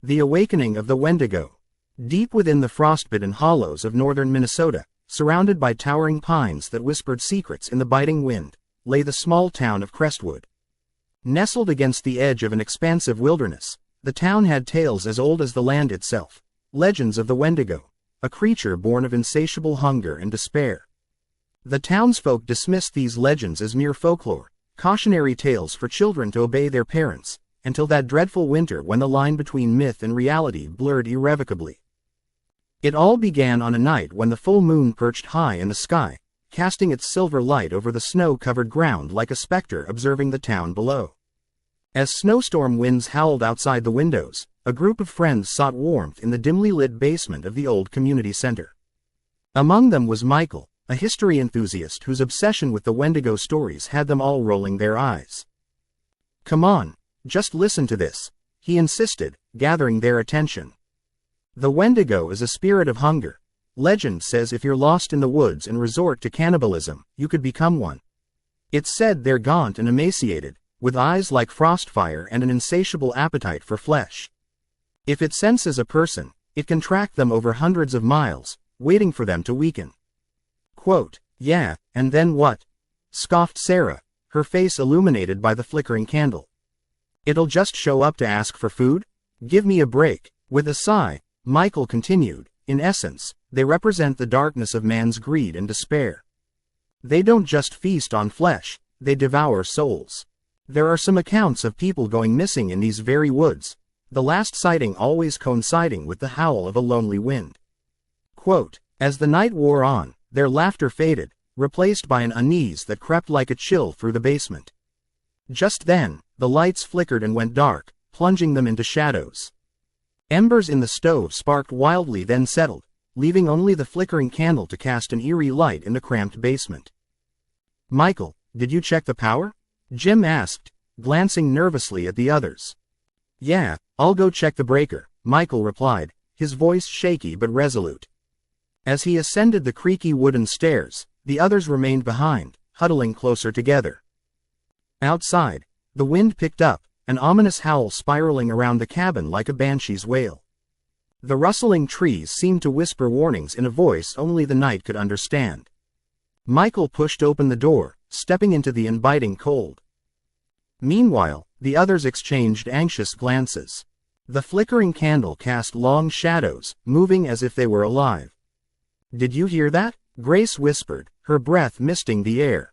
The awakening of the Wendigo. Deep within the frostbitten hollows of northern Minnesota, surrounded by towering pines that whispered secrets in the biting wind, lay the small town of Crestwood. Nestled against the edge of an expansive wilderness, the town had tales as old as the land itself, legends of the Wendigo, a creature born of insatiable hunger and despair. The townsfolk dismissed these legends as mere folklore, cautionary tales for children to obey their parents, until that dreadful winter when the line between myth and reality blurred irrevocably. It all began on a night when the full moon perched high in the sky, casting its silver light over the snow-covered ground like a specter observing the town below. As snowstorm winds howled outside the windows, a group of friends sought warmth in the dimly lit basement of the old community center. Among them was Michael, a history enthusiast whose obsession with the Wendigo stories had them all rolling their eyes. "Come on, just listen to this," he insisted, gathering their attention. "The Wendigo is a spirit of hunger. Legend says if you're lost in the woods and resort to cannibalism, you could become one. It's said they're gaunt and emaciated, with eyes like frostfire and an insatiable appetite for flesh. If it senses a person, it can track them over hundreds of miles, waiting for them to weaken." Quote, "Yeah, and then what?" scoffed Sarah, her face illuminated by the flickering candle. "It'll just show up to ask for food? Give me a break." With a sigh, Michael continued, "In essence, they represent the darkness of man's greed and despair. They don't just feast on flesh, they devour souls. There are some accounts of people going missing in these very woods, the last sighting always coinciding with the howl of a lonely wind." Quote, "As the night wore on, their laughter faded, replaced by an unease that crept like a chill through the basement. Just then, the lights flickered and went dark, plunging them into shadows. Embers in the stove sparked wildly then settled, leaving only the flickering candle to cast an eerie light in the cramped basement." "Michael, did you check the power?" Jim asked, glancing nervously at the others. "Yeah, I'll go check the breaker," Michael replied, his voice shaky but resolute. As he ascended the creaky wooden stairs, the others remained behind, huddling closer together. Outside, the wind picked up, an ominous howl spiraling around the cabin like a banshee's wail. The rustling trees seemed to whisper warnings in a voice only the night could understand. Michael pushed open the door, stepping into the inviting cold. Meanwhile, the others exchanged anxious glances. The flickering candle cast long shadows, moving as if they were alive. "Did you hear that?" Grace whispered, her breath misting the air.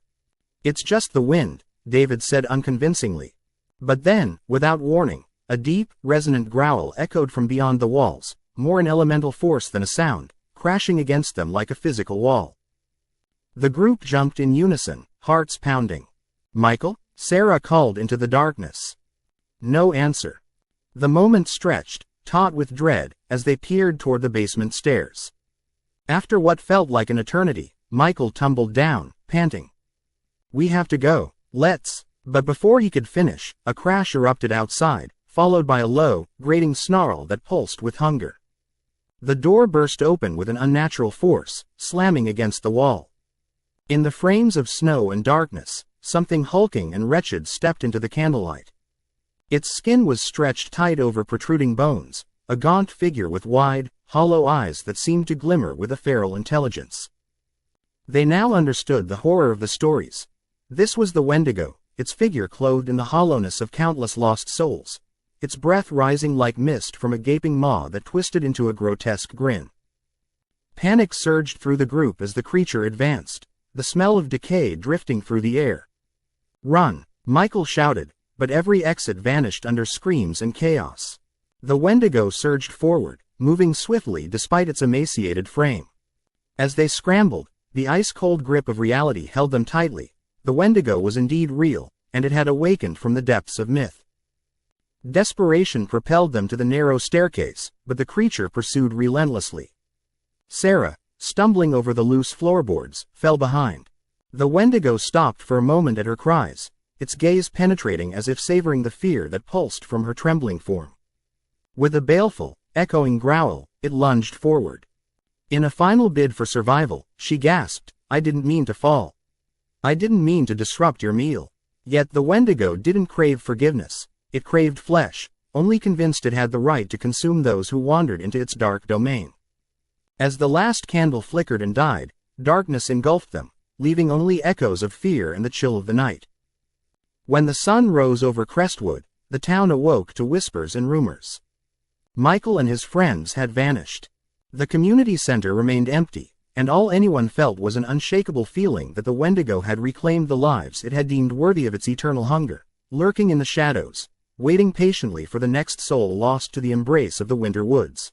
"It's just the wind," David said unconvincingly. But then, without warning, a deep, resonant growl echoed from beyond the walls, more an elemental force than a sound, crashing against them like a physical wall. The group jumped in unison, hearts pounding. "Michael?" Sarah called into the darkness. No answer. The moment stretched, taut with dread, as they peered toward the basement stairs. After what felt like an eternity, Michael tumbled down, panting. "We have to go, let's." But before he could finish, a crash erupted outside, followed by a low, grating snarl that pulsed with hunger. The door burst open with an unnatural force, slamming against the wall. In the frames of snow and darkness, something hulking and wretched stepped into the candlelight. Its skin was stretched tight over protruding bones, a gaunt figure with wide, hollow eyes that seemed to glimmer with a feral intelligence. They now understood the horror of the stories. This was the Wendigo, its figure clothed in the hollowness of countless lost souls, its breath rising like mist from a gaping maw that twisted into a grotesque grin. Panic surged through the group as the creature advanced, the smell of decay drifting through the air. "Run!" Michael shouted, but every exit vanished under screams and chaos. The Wendigo surged forward, moving swiftly despite its emaciated frame. As they scrambled, the ice-cold grip of reality held them tightly. The Wendigo was indeed real, and it had awakened from the depths of myth. Desperation propelled them to the narrow staircase, but the creature pursued relentlessly. Sarah, stumbling over the loose floorboards, fell behind. The Wendigo stopped for a moment at her cries, its gaze penetrating as if savoring the fear that pulsed from her trembling form. With a baleful, echoing growl, it lunged forward. In a final bid for survival, she gasped, "I didn't mean to fall. I didn't mean to disrupt your meal." Yet the Wendigo didn't crave forgiveness. It craved flesh, only convinced it had the right to consume those who wandered into its dark domain. As the last candle flickered and died, darkness engulfed them, leaving only echoes of fear and the chill of the night. When the sun rose over Crestwood, the town awoke to whispers and rumors. Michael and his friends had vanished. The community center remained empty, and all anyone felt was an unshakable feeling that the Wendigo had reclaimed the lives it had deemed worthy of its eternal hunger, lurking in the shadows, waiting patiently for the next soul lost to the embrace of the winter woods.